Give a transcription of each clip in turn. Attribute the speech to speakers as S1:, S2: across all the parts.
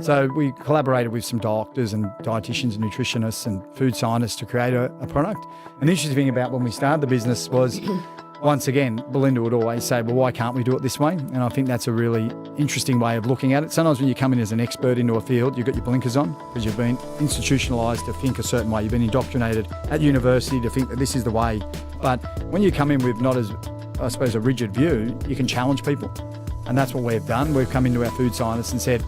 S1: So we collaborated with some doctors and dietitians and nutritionists and food scientists to create a product. And the interesting thing about when we started the business was, once again, Belinda would always say, well, why can't we do it this way? And I think that's a really interesting way of looking at it. Sometimes when you come in as an expert into a field, you've got your blinkers on because you've been institutionalised to think a certain way. You've been indoctrinated at university to think that this is the way. But when you come in with not as, I suppose, a rigid view, you can challenge people. And that's what we've done. We've come into our food scientists and said,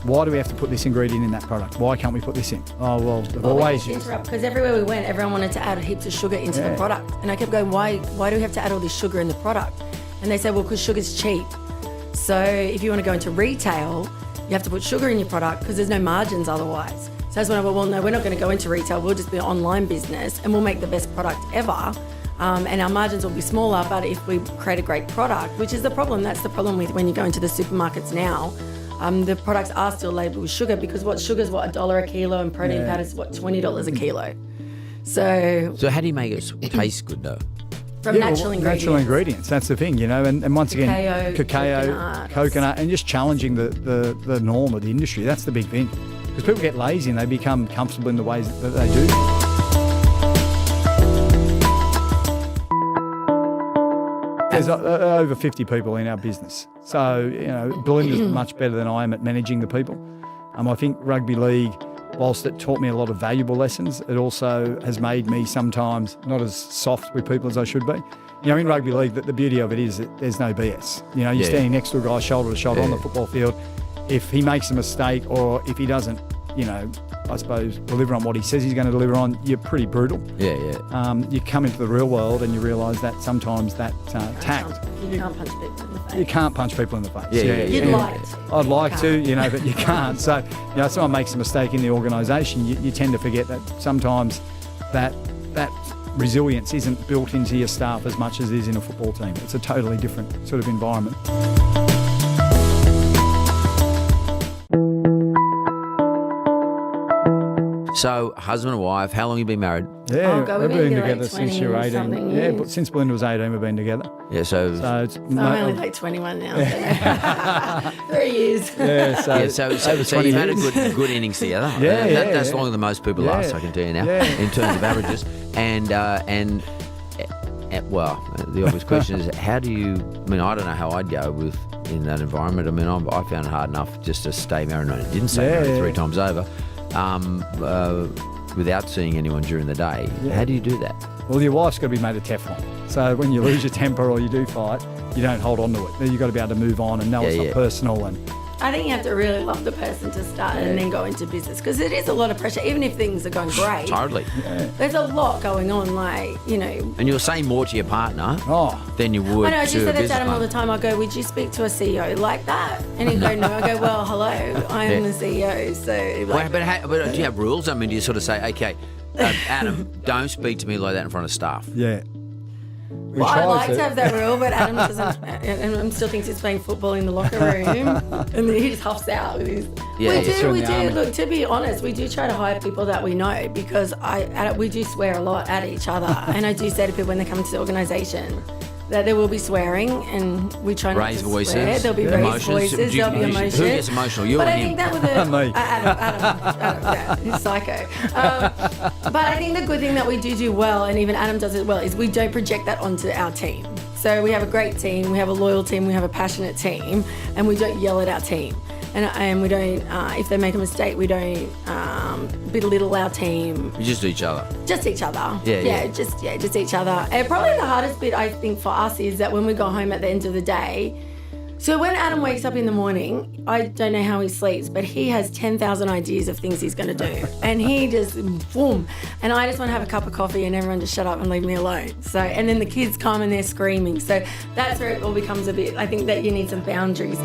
S1: why do we have to put this ingredient in that product? Why can't we put this in? Oh, well, they've always used it.
S2: Because everywhere we went, everyone wanted to add heaps of sugar into the product. And I kept going, why do we have to add all this sugar in the product? And they said, well, because sugar's cheap. So if you want to go into retail, you have to put sugar in your product because there's no margins otherwise. So that's when I went, well, no, we're not going to go into retail. We'll just be an online business and we'll make the best product ever. And our margins will be smaller, but if we create a great product, which is the problem, that's the problem with when you go into the supermarkets now, the products are still labelled with sugar because sugar's $1 a kilo and protein powder's $20 a kilo. So
S3: how do you make it taste good though?
S2: From natural ingredients.
S1: Natural ingredients, that's the thing, you know. And once again, cacao, coconut, and just challenging the norm of the industry. That's the big thing. Because people get lazy and they become comfortable in the ways that they do. There's over 50 people in our business. So, you know, Belinda's much better than I am at managing the people. I think rugby league, whilst it taught me a lot of valuable lessons, it also has made me sometimes not as soft with people as I should be. You know, in rugby league, the beauty of it is that there's no BS. You know, you're standing next to a guy shoulder to shoulder on the football field. If he makes a mistake or if he doesn't, you know, I suppose, deliver on what he says he's going to deliver on, you're pretty brutal. You come into the real world and you realise that sometimes that tact.
S2: You can't punch people in the face.
S1: You can't punch people in the face.
S2: You'd like to.
S1: I'd like to, you know, but you can't. So, you know, if someone makes a mistake in the organisation, you tend to forget that sometimes that resilience isn't built into your staff as much as it is in a football team. It's a totally different sort of environment.
S3: So, husband and wife, how long have you been married?
S1: Yeah,
S2: we've
S1: been
S2: been
S1: together
S2: like
S1: since you were 18.
S2: years.
S1: But since Belinda was 18, we've been together.
S3: Yeah, so
S1: it's
S2: I'm only like 21 now. 3 years.
S3: So you've had a good innings together. That's longer than most people last, I can tell you now, in terms of averages. And well, the obvious question is, how do you? I mean, I don't know how I'd go in that environment. I mean, I found it hard enough just to stay married. I didn't stay married 3 times over. Without seeing anyone during the day. How do you do that?
S1: Well, your wife's got to be made of Teflon. So when you lose your temper or you do fight, you don't hold on to it. You've got to be able to move on and know it's not personal. And
S2: I think you have to really love the person to start and then go into business because it is a lot of pressure, even if things are going great.
S3: Totally.
S2: There's a lot going on, like, you know.
S3: And you're saying more to your partner than you would
S2: I know, I
S3: to
S2: just
S3: a
S2: said that
S3: business
S2: to Adam all
S3: partner.
S2: the time. I go, would you speak to a CEO like that? And he'd go, no. I go, well, hello, I am the CEO. So, like,
S3: but do you have rules? I mean, do you sort of say, okay, Adam, don't speak to me like that in front of staff?
S1: Yeah.
S2: Well, I like to have that rule, but Adam doesn't. Adam still thinks he's playing football in the locker room, and then he just huffs out with his. We do. Look, to be honest, we do try to hire people that we know because we do swear a lot at each other, and I do say to people when they come into the organisation that there will be swearing, and we try not
S3: raise
S2: to
S3: voices.
S2: swear. There'll be raised voices. There'll be emotions.
S3: Who gets emotional? You
S2: but
S3: or
S2: I
S3: him?
S2: think that with Adam, he's psycho. But I think the good thing that we do well, and even Adam does it well, is we don't project that onto our team. So we have a great team, we have a loyal team, we have a passionate team, and we don't yell at our team. And we don't, if they make a mistake, we don't belittle our team.
S3: You just each other.
S2: Just each other. Just each other. And probably the hardest bit, I think, for us is that when we go home at the end of the day, so when Adam wakes up in the morning, I don't know how he sleeps, but he has 10,000 ideas of things he's going to do. And he just, boom. And I just want to have a cup of coffee and everyone just shut up and leave me alone. So, and then the kids come and they're screaming. So that's where it all becomes a bit, I think that you need some boundaries.